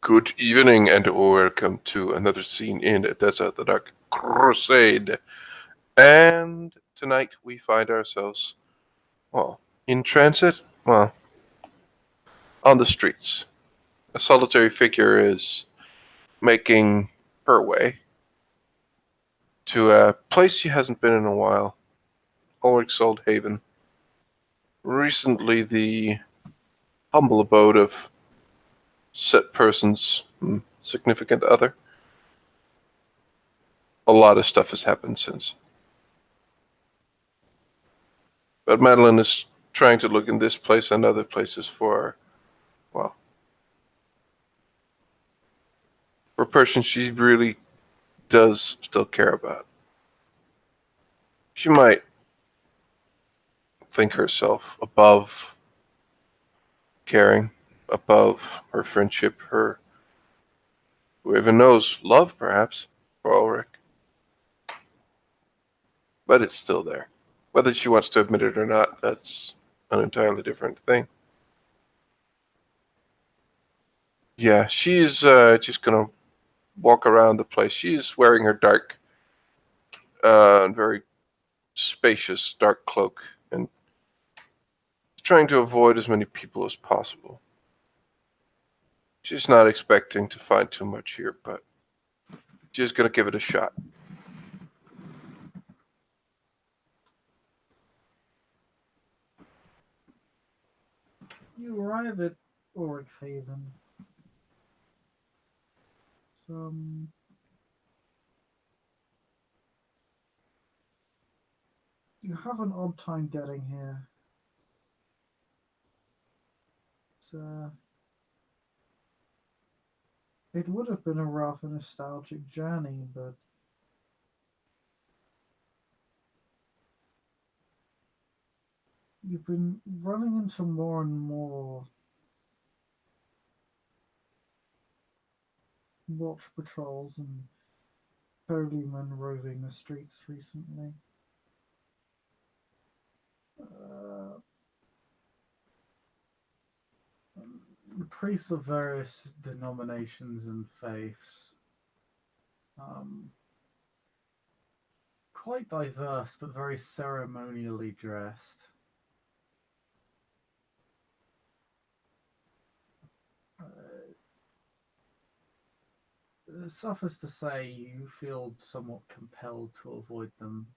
Good evening and welcome to another scene in the Desert the Dark Crusade. And tonight we find ourselves, well, in transit, well, on the streets. A solitary figure is making her way to a place she hasn't been in a while, Ulrich's Old Haven. Recently the humble abode of said person's significant other. A lot of stuff has happened since. But Madeline is trying to look in this place and other places for, well, for a person she really does still care about. She might think herself above caring, above her friendship, her, who even knows, love perhaps, for Ulrich. But it's still there. Whether she wants to admit it or not, that's an entirely different thing. Yeah, she's just gonna walk around the place. She's wearing her dark, very spacious dark cloak and trying to avoid as many people as possible. She's not expecting to find too much here, but she's gonna give it a shot. You arrive at Oryx Haven. Some you have an odd time getting here. It's, it would have been a rather nostalgic journey, but you've been running into more and more watch patrols and policemen roving the streets recently. Uh, Priests of various denominations and faiths. Um, Quite diverse, but very ceremonially dressed. Suffice to say, you feel somewhat compelled to avoid them.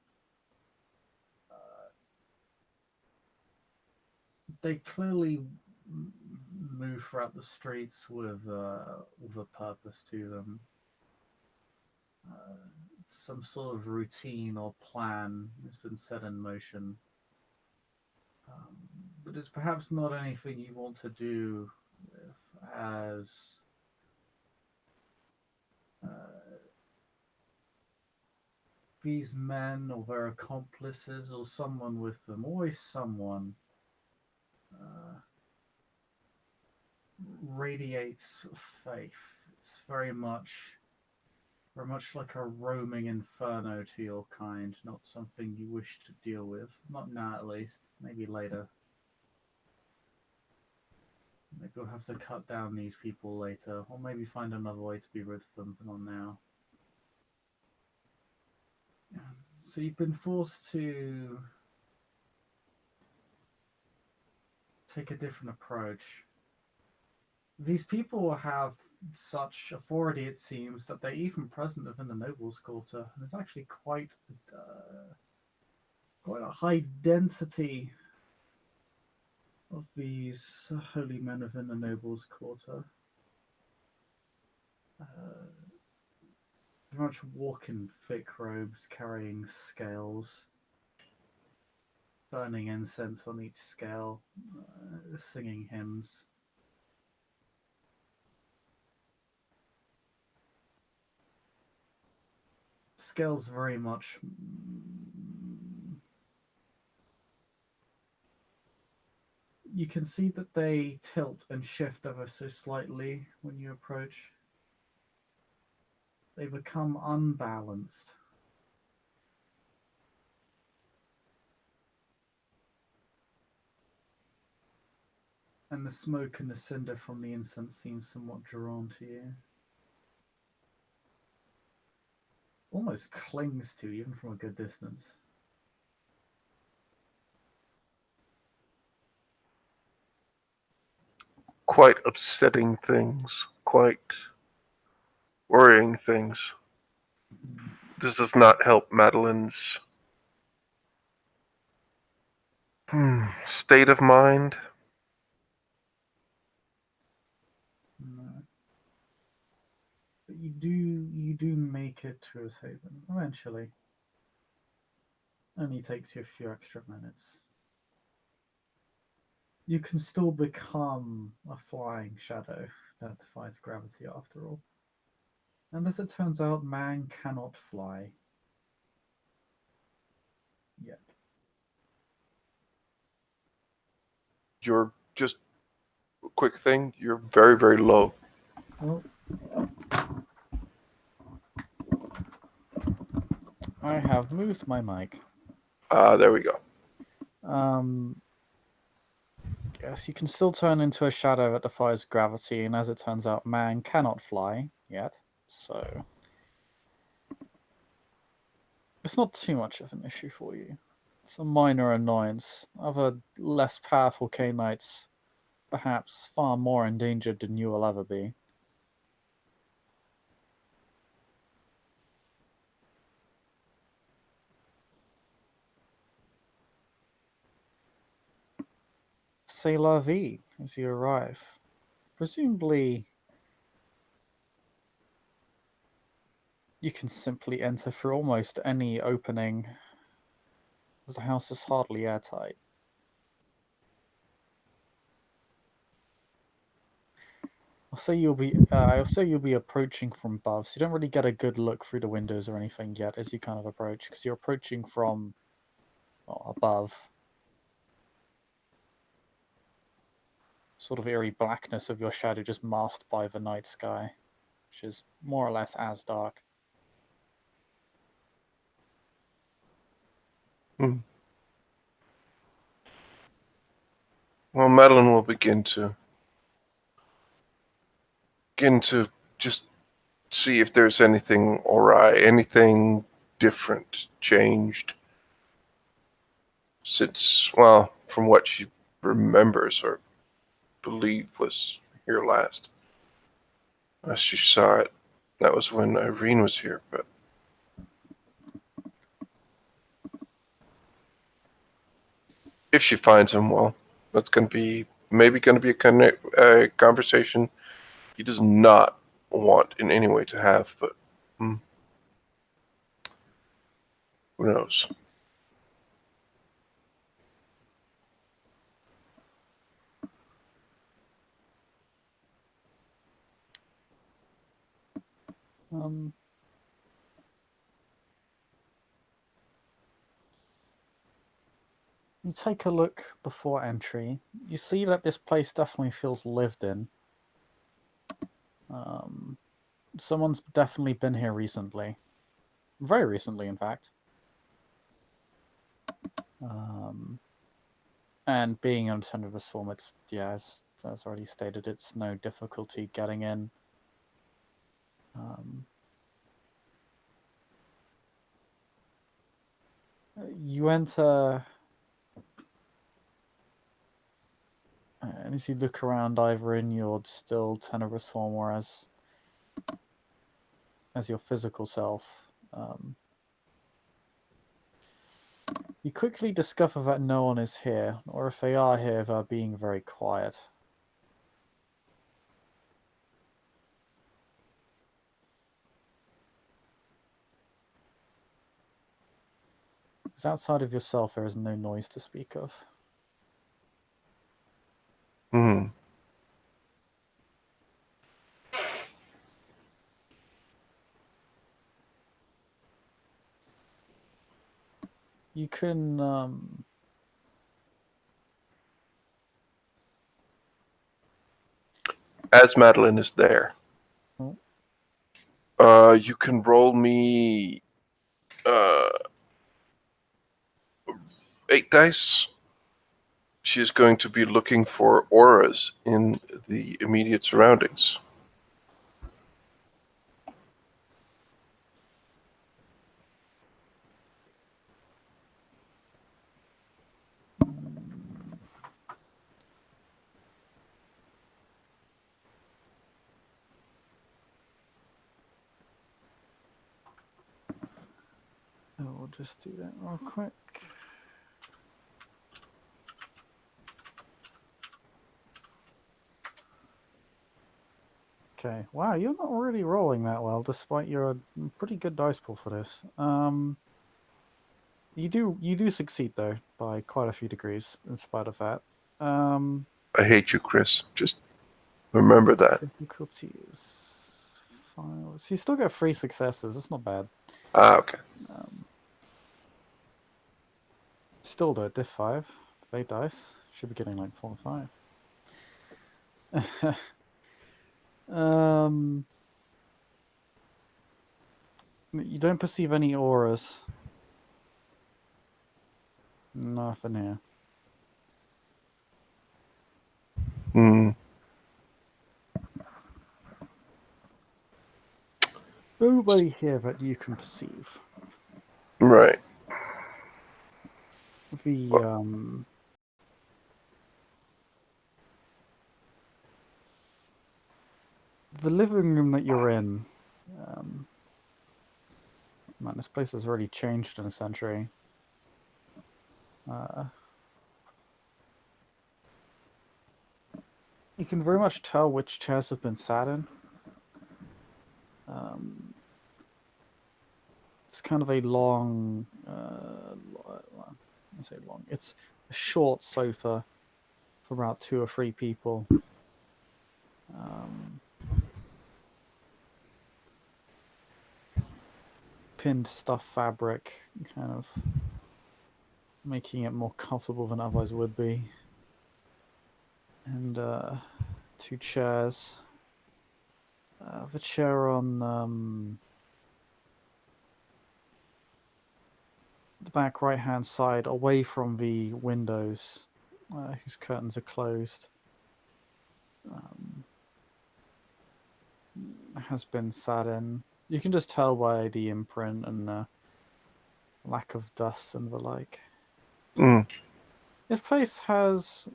They clearly move throughout the streets with a purpose to them. Some sort of routine or plan has been set in motion. Um, but it's perhaps not anything you want to do as these men or their accomplices or someone with them, always someone, uh, radiates faith. It's very much like a roaming inferno to your kind, not something you wish to deal with. Not now, at least. Maybe later. Maybe we'll have to cut down these people later, or maybe find another way to be rid of them, but not now. So you've been forced to take a different approach. These people have such authority, it seems, that they're even present within the nobles' quarter. And there's actually quite a high density of these holy men within the nobles' quarter. Very much walk in thick robes, carrying scales, burning incense on each scale, singing hymns. Scales very much you can see that they tilt and shift ever so slightly when you approach. They become unbalanced. And the smoke and the cinder from the incense seem somewhat drawn to you. Almost clings to you, even from a good distance. Quite upsetting things. Quite worrying things. This does not help Madeline's state of mind. No. But you do make it to his haven eventually. Only takes you a few extra minutes. You can still become a flying shadow that defies gravity after all. And as it turns out, man cannot fly. Yet. You're just a quick thing. You're very, very low. Well, I have moved my mic. There we go. Yes, you can still turn into a shadow that defies gravity, and as it turns out, man cannot fly yet, so it's not too much of an issue for you. It's a minor annoyance. Other less powerful K-Knights, perhaps far more endangered than you will ever be. C'est la vie as you arrive. Presumably, you can simply enter through almost any opening, as the house is hardly airtight. I'll say you'll be approaching from above, so you don't really get a good look through the windows or anything yet as you kind of approach, because you're approaching from above. Sort of eerie blackness of your shadow just masked by the night sky, which is more or less as dark. Hmm. Well, Madeline will begin to just see if there's anything awry, anything different, changed since, well, from what she remembers or believed was here last. As she saw it, that was when Irene was here, but if she finds him, well, that's going to be maybe going to be a conversation he does not want in any way to have, but who knows? You take a look before entry. You see that this place definitely feels lived in. Someone's definitely been here recently. Very recently, in fact. And being in tenuous form, it's, yeah, as already stated, it's no difficulty getting in. You enter, and as you look around, Ivorin, you're still tenuous form, whereas as your physical self, you quickly discover that no one is here, or if they are here, they're being very quiet. Because outside of yourself, there is no noise to speak of. You can As Madeline is there, you can roll me 8 dice. she is going to be looking for auras in the immediate surroundings. I'll just do that real quick. Okay. Wow, you're not really rolling that well, despite your pretty good dice pool for this. You do succeed though by quite a few degrees, in spite of that. I hate you, Chris. Just remember that. Difficulty is 5. So you still get 3 successes. That's not bad. Okay. Still though, diff 5. 8 dice. Should be getting like 4 and 5. You don't perceive any auras. Nothing here. Hmm. Nobody here that you can perceive. Right. The the living room that you're in, man, this place has already changed in a century. You can very much tell which chairs have been sat in. It's kind of a long, I say long. It's a short sofa for about 2 or 3 people. Pinned stuff fabric, kind of making it more comfortable than otherwise would be. And 2 chairs. The chair on the back right-hand side, away from the windows, whose curtains are closed, has been sat in. You can just tell by the imprint and lack of dust and the like. Mm. This place has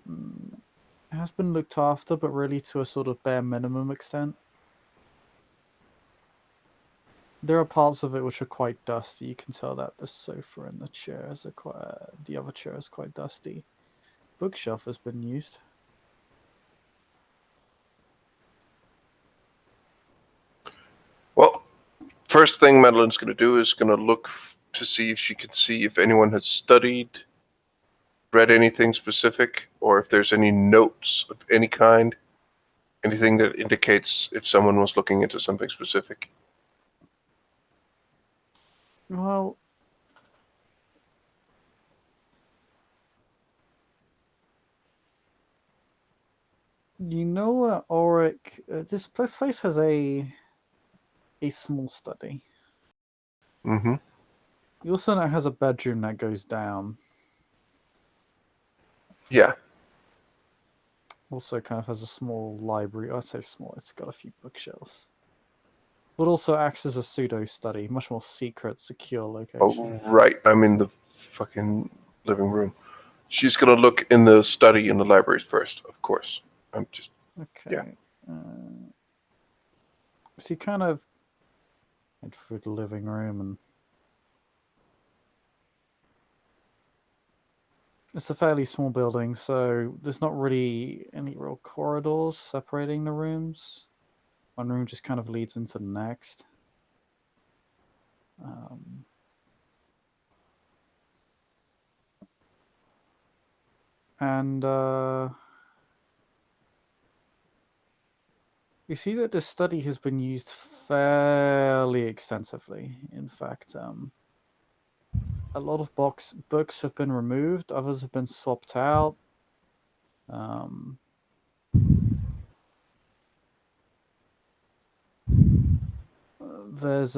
been looked after, but really to a sort of bare minimum extent. There are parts of it which are quite dusty. You can tell that the sofa and the chairs are the other chair is quite dusty. Bookshelf has been used. Well, first thing Madeline's going to do is going to look to see if she can see if anyone has studied, read anything specific, or if there's any notes of any kind, anything that indicates if someone was looking into something specific. Well, you know, Auric, this place has a small study. Mm-hmm. You also know it has a bedroom that goes down. Yeah. Also kind of has a small library. I'd say small. It's got a few bookshelves. But also acts as a pseudo-study. Much more secret, secure location. Oh, right. I'm in the fucking living room. She's going to look in the study in the libraries first, of course. I'm just... Okay. Yeah. So you kind of head through the living room, and it's a fairly small building, so there's not really any real corridors separating the rooms. One room just kind of leads into the next. And you see that this study has been used fairly extensively. In fact, a lot of books have been removed, others have been swapped out. There's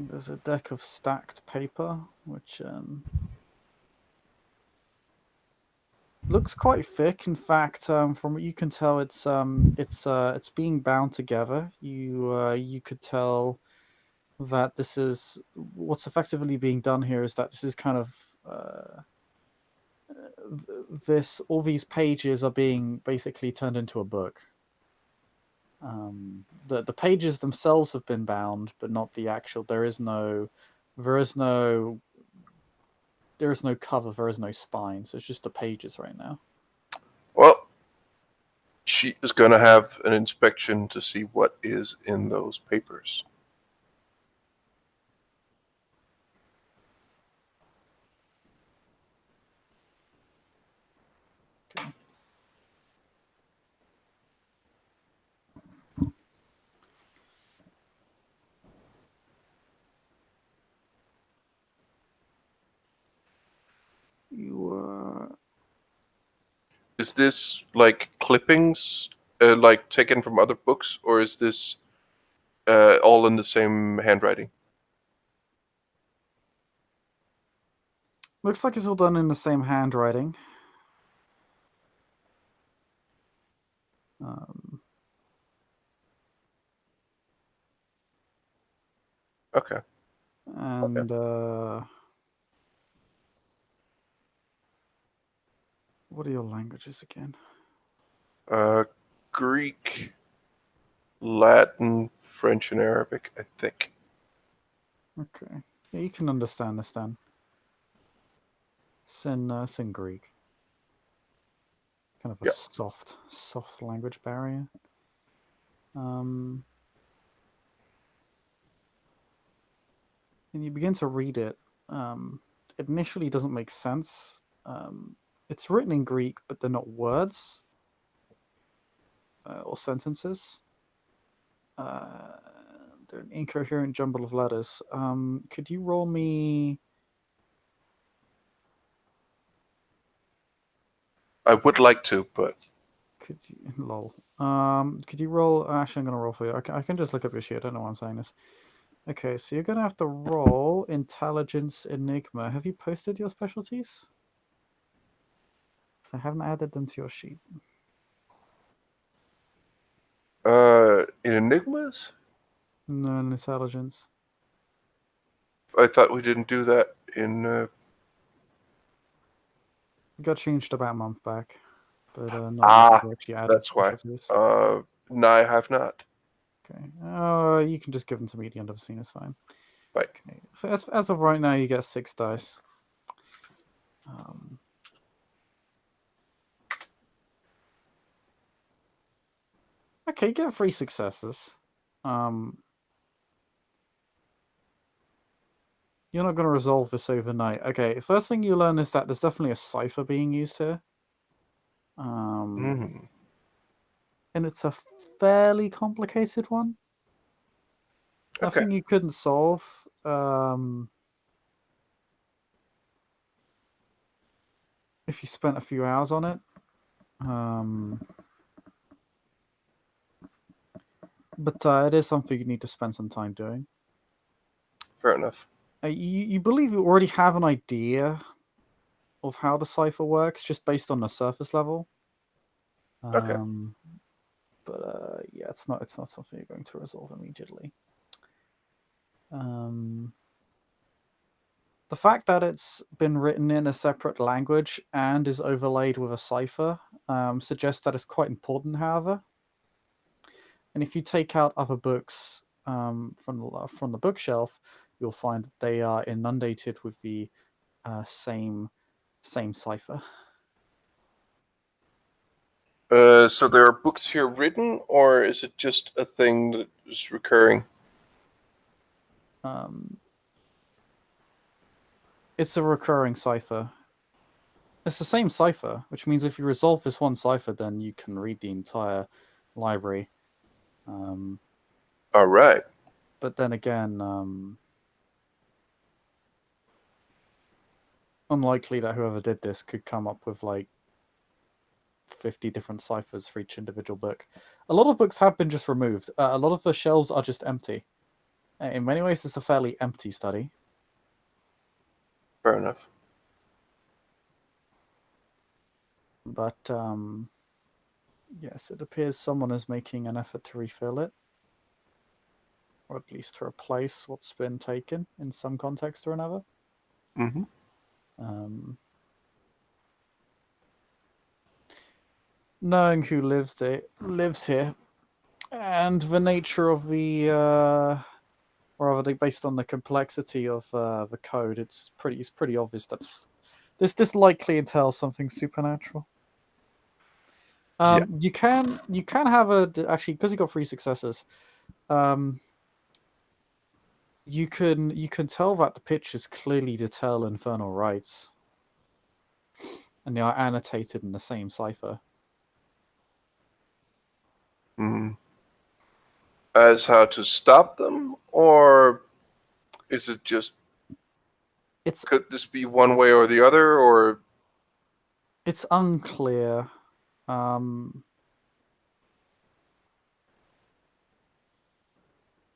There's a deck of stacked paper, which looks quite thick. In fact, from what you can tell, it's being bound together. You could tell that this is what's effectively being done here is that this is kind of all these pages are being basically turned into a book. The pages themselves have been bound, but not the actual. There is no cover. There is no spine. So it's just the pages right now. Well, she is going to have an inspection to see what is in those papers. Okay. Is this like clippings, like taken from other books, or is this all in the same handwriting? Looks like it's all done in the same handwriting. Okay. And what are your languages again? Greek, Latin, French, and Arabic, I think. Okay. Yeah, you can understand this then. It's in Greek. Kind of a Yeah. soft language barrier. And you begin to read it. It initially doesn't make sense. It's written in Greek, but they're not words or sentences. They're an incoherent jumble of letters. Could you roll me? I would like to, but Could you lol? Could you roll? Actually, I'm gonna roll for you. I can just look up your sheet. I don't know why I'm saying this. Okay, so you're gonna have to roll intelligence enigma. Have you posted your specialties? I haven't added them to your sheet. in Enigmas? No, intelligence. I thought we didn't do that in. It got changed about a month back, but not actually added That's why. specialties. No, I have not. Okay. You can just give them to me at the end of the scene. It's fine. Right. Okay. As of right now, you get 6 dice. Okay, you get 3 successes. You're not going to resolve this overnight. Okay, first thing you learn is that there's definitely a cipher being used here. And it's a fairly complicated one. Okay. Nothing you couldn't solve. If you spent a few hours on it. But it is something you need to spend some time doing. Fair enough. You believe you already have an idea of how the cipher works, just based on the surface level. Okay. But yeah, it's not something you're going to resolve immediately. The fact that it's been written in a separate language and is overlaid with a cipher suggests that it's quite important, however. And if you take out other books from the bookshelf, you'll find that they are inundated with the same cipher. So there are books here written, or is it just a thing that is recurring? It's a recurring cipher. It's the same cipher, which means if you resolve this one cipher, then you can read the entire library. All right. But then again, unlikely that whoever did this could come up with like 50 different ciphers for each individual book. A lot of books have been just removed. A lot of the shelves are just empty. In many ways, it's a fairly empty study. Fair enough. But yes, it appears someone is making an effort to refill it, or at least to replace what's been taken in some context or another. Mm-hmm. Um, Knowing who lives here, and the nature of the, or rather, based on the complexity of the code, it's pretty obvious that this likely entails something supernatural. Yeah. You can have actually, because you got 3 successes. You can tell that the pictures clearly detail infernal rites, and they are annotated in the same cipher. Mm. As how to stop them, or is it just It's could this be one way or the other, or it's unclear. Um,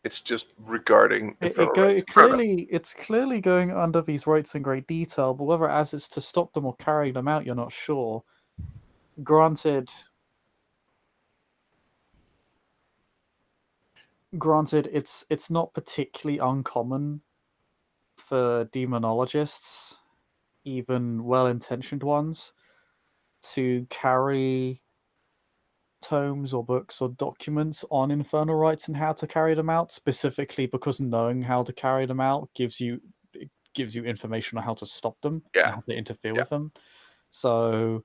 it's just regarding it, infernal it go rights? it Fair enough. clearly it's clearly going under these rites in great detail, but whether as it's to stop them or carry them out, you're not sure. Granted, it's not particularly uncommon for demonologists, even well-intentioned ones, to carry tomes or books or documents on infernal rites and how to carry them out, specifically because knowing how to carry them out gives you information on how to stop them and Yeah. how to interfere Yeah. with them. So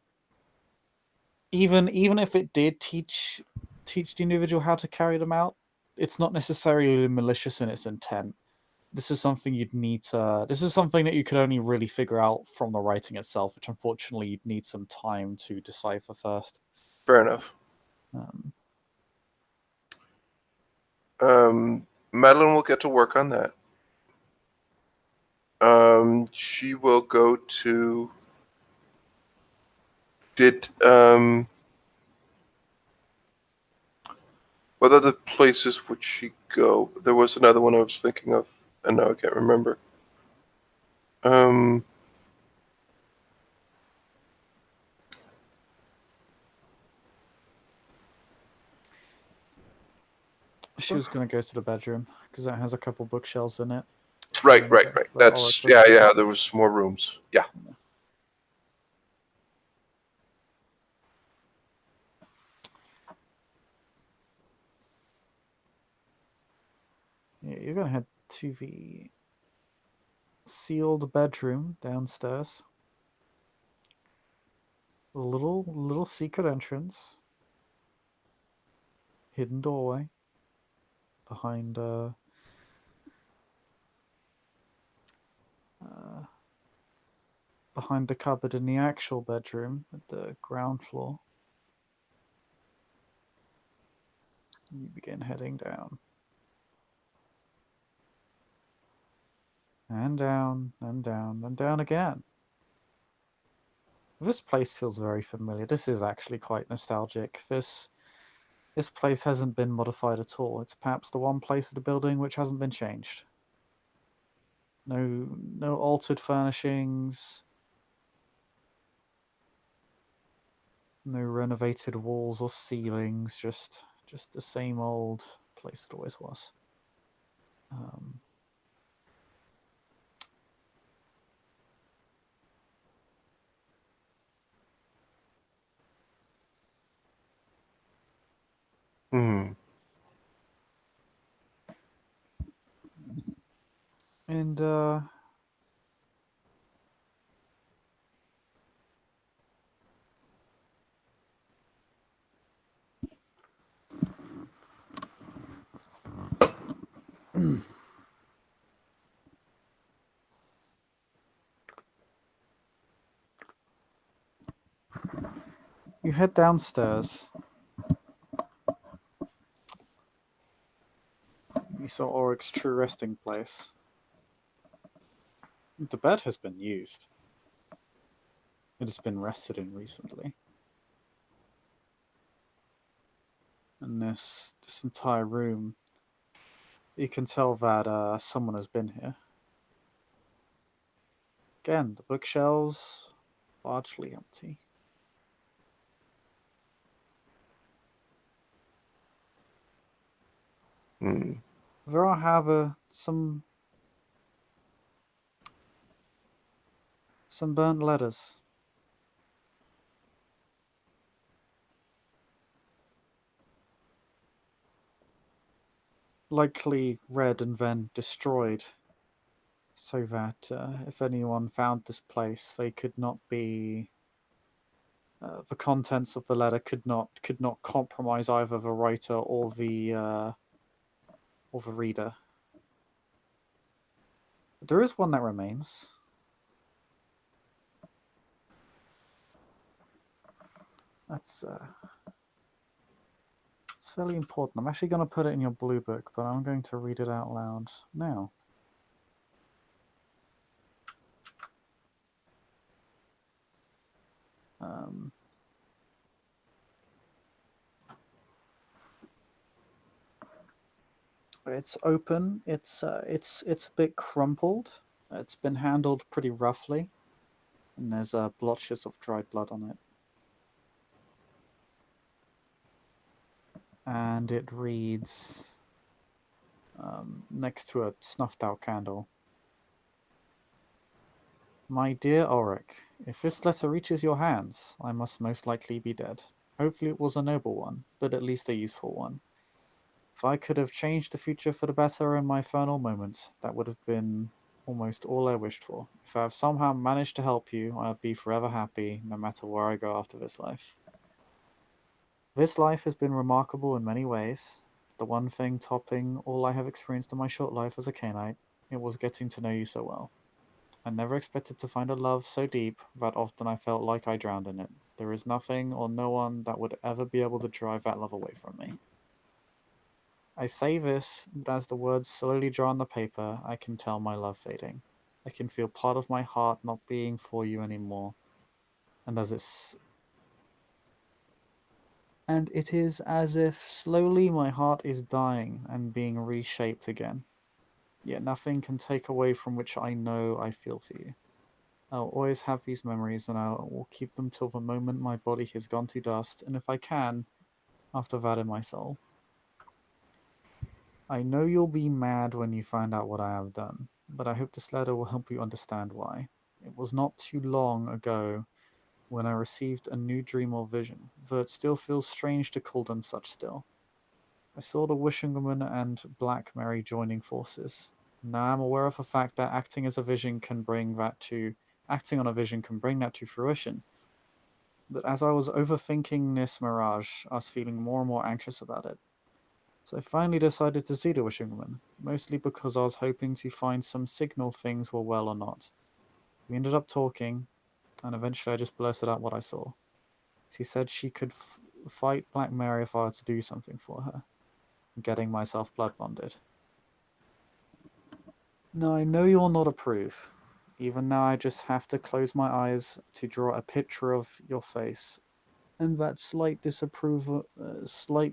even if it did teach the individual how to carry them out, it's not necessarily malicious in its intent. This is something this is something that you could only really figure out from the writing itself, which unfortunately you'd need some time to decipher first. Fair enough. Um, Madeline will get to work on that. She will go to. Did what other places would she go? There was another one I was thinking of, and now I can't remember. Um, She was going to go to the bedroom because it has a couple bookshelves in it. right, And right, right. the That's oracle yeah, too. yeah. There was more rooms. Yeah. Yeah, you're going to head to the sealed bedroom downstairs. A little secret entrance, hidden doorway behind uh, behind the cupboard in the actual bedroom at the ground floor. You begin heading down. And down, and down, and down again. This place feels very familiar. This is actually quite nostalgic. This place hasn't been modified at all. It's perhaps the one place of the building which hasn't been changed. No altered furnishings, no renovated walls or ceilings, just the same old place it always was. Um, Hmm. and you head downstairs. You saw Oric's true resting place. The bed has been used. It has been rested in recently. And this entire room You can tell that someone has been here. Again, the bookshelves largely empty. Hmm. There are, however, some burnt letters. Likely read and then destroyed, so that if anyone found this place, they could not be. The contents of the letter could not compromise either the writer or the reader. But there is one that remains. That's it's fairly important. I'm actually going to put it in your blue book, but I'm going to read it out loud now. Um, it's open. It's a bit crumpled. It's been handled pretty roughly, and there's blotches of dried blood on it. And it reads next to a snuffed out candle. My dear Ulrich, if this letter reaches your hands, I must most likely be dead. Hopefully it was a noble one, but at least a useful one. If I could have changed the future for the better in my final moments, that would have been almost all I wished for. If I have somehow managed to help you, I'll be forever happy, no matter where I go after this life. This life has been remarkable in many ways. The one thing topping all I have experienced in my short life as a Cainite, it was getting to know you so well. I never expected to find a love so deep that often I felt like I drowned in it. There is nothing or no one that would ever be able to drive that love away from me. I say this, but as the words slowly dry on the paper, I can tell my love fading. I can feel part of my heart not being for you anymore. And as it's and it is as if slowly my heart is dying and being reshaped again. Yet nothing can take away from which I know I feel for you. I'll always have these memories and I will keep them till the moment my body has gone to dust, and if I can, after that in my soul. I know you'll be mad when you find out what I have done, but I hope this letter will help you understand why. It was not too long ago when I received a new dream or vision, though it still feels strange to call them such still. I saw the Wishing Woman and Black Mary joining forces. Now I'm aware of the fact that acting on a vision can bring that to fruition. But as I was overthinking this mirage, I was feeling more and more anxious about it. So I finally decided to see the Wishing Woman, mostly because I was hoping to find some signal things were well or not. We ended up talking, and eventually I just blurted out what I saw. She said she could fight Black Mary if I were to do something for her, getting myself blood bonded. Now I know you will not approve. Even now I just have to close my eyes to draw a picture of your face, and that slight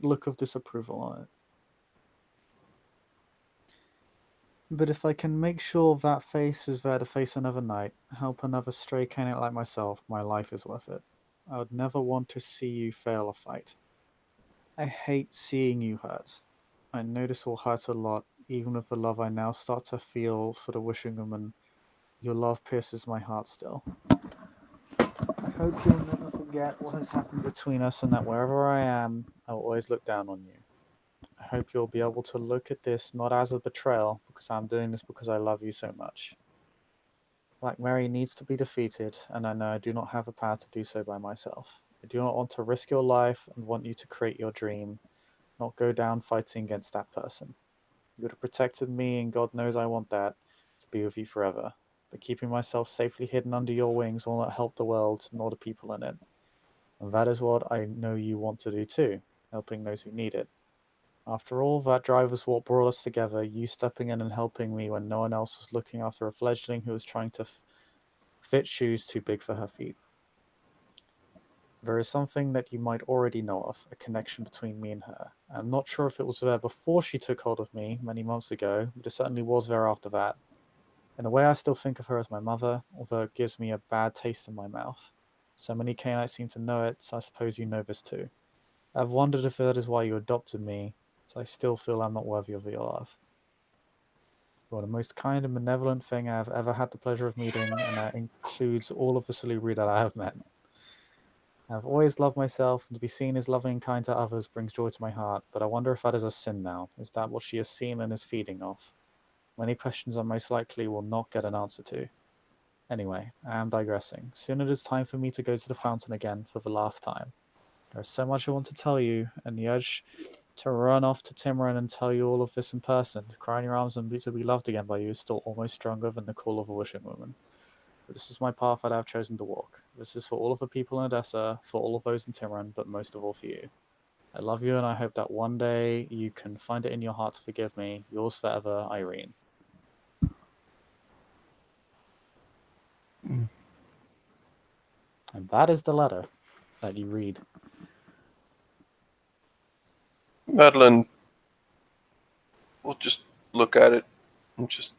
look of disapproval on it. But if I can make sure that face is there to face another night, help another stray candidate like myself, my life is worth it. I would never want to see you fail a fight. I hate seeing you hurt. I know this will hurt a lot, even with the love I now start to feel for the Wishing Woman. Your love pierces my heart still. I hope you'll never forget what has happened between us and that wherever I am, I will always look down on you. I hope you'll be able to look at this not as a betrayal, because I'm doing this because I love you so much. Black Mary needs to be defeated, and I know I do not have the power to do so by myself. I do not want to risk your life and want you to create your dream, not go down fighting against that person. You would have protected me, and God knows I want that, to be with you forever. But keeping myself safely hidden under your wings will not help the world nor the people in it. And that is what I know you want to do too, helping those who need it. After all, that drive was what brought us together, you stepping in and helping me when no one else was looking after a fledgling who was trying to fit shoes too big for her feet. There is something that you might already know of, a connection between me and her. I'm not sure if it was there before she took hold of me many months ago, but it certainly was there after that. In a way, I still think of her as my mother, although it gives me a bad taste in my mouth. So many Canaanites seem to know it, so I suppose you know this too. I've wondered if that is why you adopted me, so I still feel I'm not worthy of your love. You are the most kind and benevolent thing I have ever had the pleasure of meeting, and that includes all of the Salubri that I have met. I've always loved myself, and to be seen as loving and kind to others brings joy to my heart, but I wonder if that is a sin now. Is that what she has seen and is feeding off? Many questions I most likely will not get an answer to. Anyway, I am digressing. Soon it is time for me to go to the fountain again for the last time. There is so much I want to tell you, and the urge to run off to Timran and tell you all of this in person, to cry in your arms and to be loved again by you is still almost stronger than the call of a wishing woman. But this is my path that I have chosen to walk. This is for all of the people in Odessa, for all of those in Timran, but most of all for you. I love you, and I hope that one day you can find it in your heart to forgive me. Yours forever, Irene. Mm. And that is the letter that you read. Madeline will just look at it and just.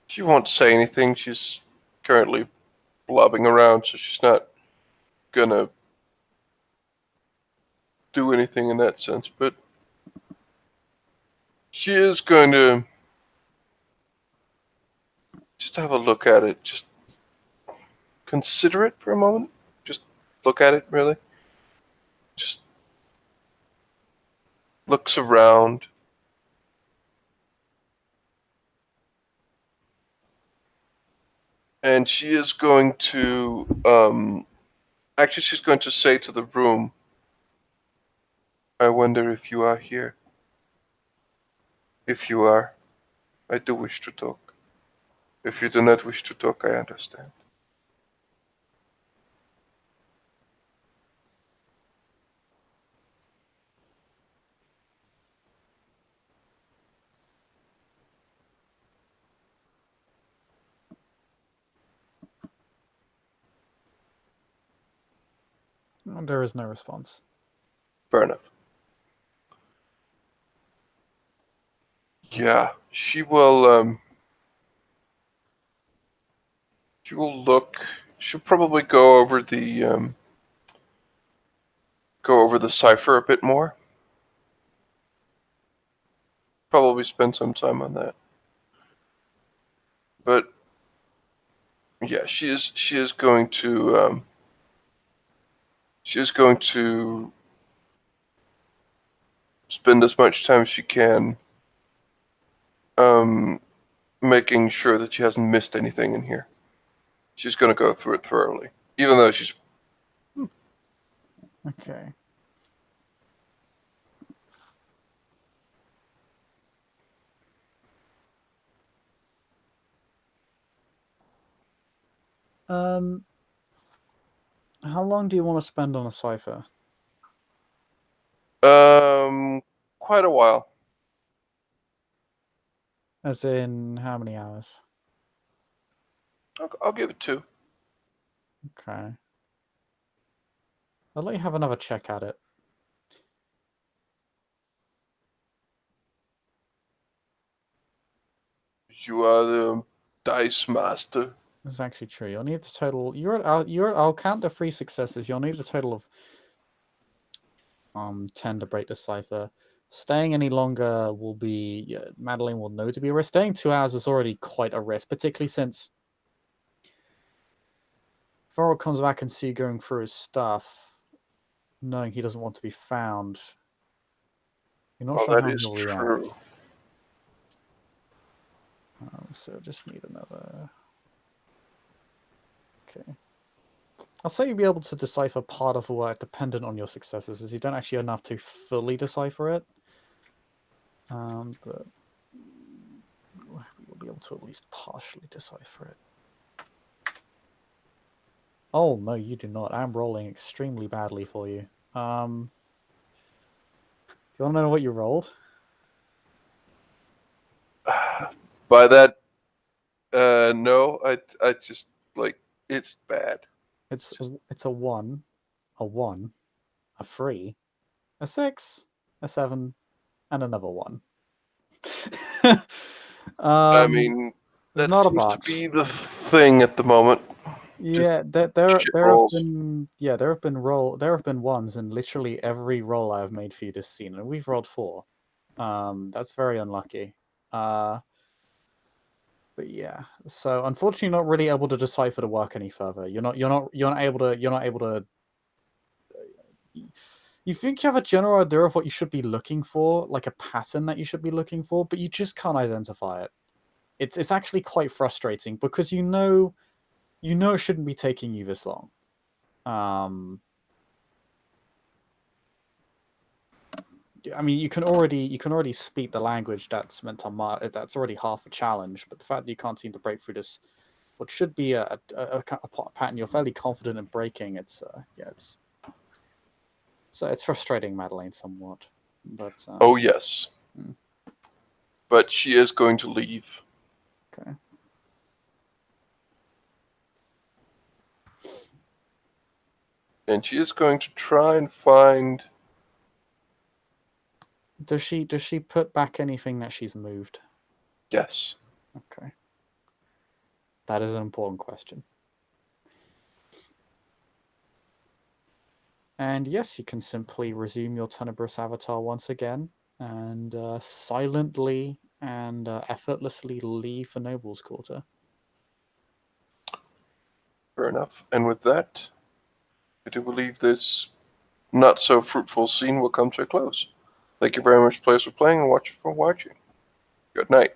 She won't say anything. She's currently blobbing around, so she's not gonna do anything in that sense. But she is going to just have a look at it. Just consider it for a moment. Just look at it, really. Just looks around. And she is going to, actually, she's going to say to the room, I wonder if you are here. If you are, I do wish to talk. If you do not wish to talk, I understand. There is no response. Fair enough. Yeah, she will look. She'll probably go over the cipher a bit more. Probably spend some time on that. But yeah, she is going to spend as much time as she can um, making sure that she hasn't missed anything in here. She's going to go through it thoroughly, even though she's. Okay. How long do you want to spend on a cipher? Quite a while. As in, how many hours? I'll give it 2. Okay. I'll let you have another check at it. You are the dice master. This is actually true. You'll need a total. I'll count the 3 successes. You'll need a total of 10 to break the cipher. Staying any longer will be Madeline will know to be a risk. Staying 2 hours is already quite a risk, particularly since Thorold comes back and see you going through his stuff, knowing he doesn't want to be found. You're not sure that how is he'll true. react. So just need another. Okay. I'll say you'll be able to decipher part of the work dependent on your successes, as you don't actually have enough to fully decipher it. But you'll be able to at least partially decipher it. Oh, no, you do not. I'm rolling extremely badly for you. Do you want to know what you rolled? By that, no, I just like It's bad. It's a 1, a 1, a 3, a 6, a 7, and another 1. I mean, There's that not a seems to bunch. be the thing at the moment. Yeah, there shit have rolls. been there have been ones in literally every roll I've made for you this scene, and we've rolled 4. That's very unlucky. But yeah, so unfortunately, not really able to decipher the work any further. You're not able to. You think you have a general idea of what you should be looking for, like a pattern that you should be looking for, but you just can't identify it. It's actually quite frustrating because you know it shouldn't be taking you this long. I mean, you can already speak the language that's meant to that's already half a challenge. But the fact that you can't seem to break through this, what should be a pattern you're fairly confident in breaking, it's it's frustrating, Madeline, somewhat. But Oh yes, hmm. but she is going to leave. Okay. And she is going to try and find. Does she put back anything that she's moved? Yes. Okay. That is an important question. And yes, you can simply resume your Tenebris avatar once again and silently and effortlessly leave the Noble's Quarter. Fair enough. And with that, I do believe this not so fruitful scene will come to a close. Thank you very much, players, for playing and watching for watching. Good night.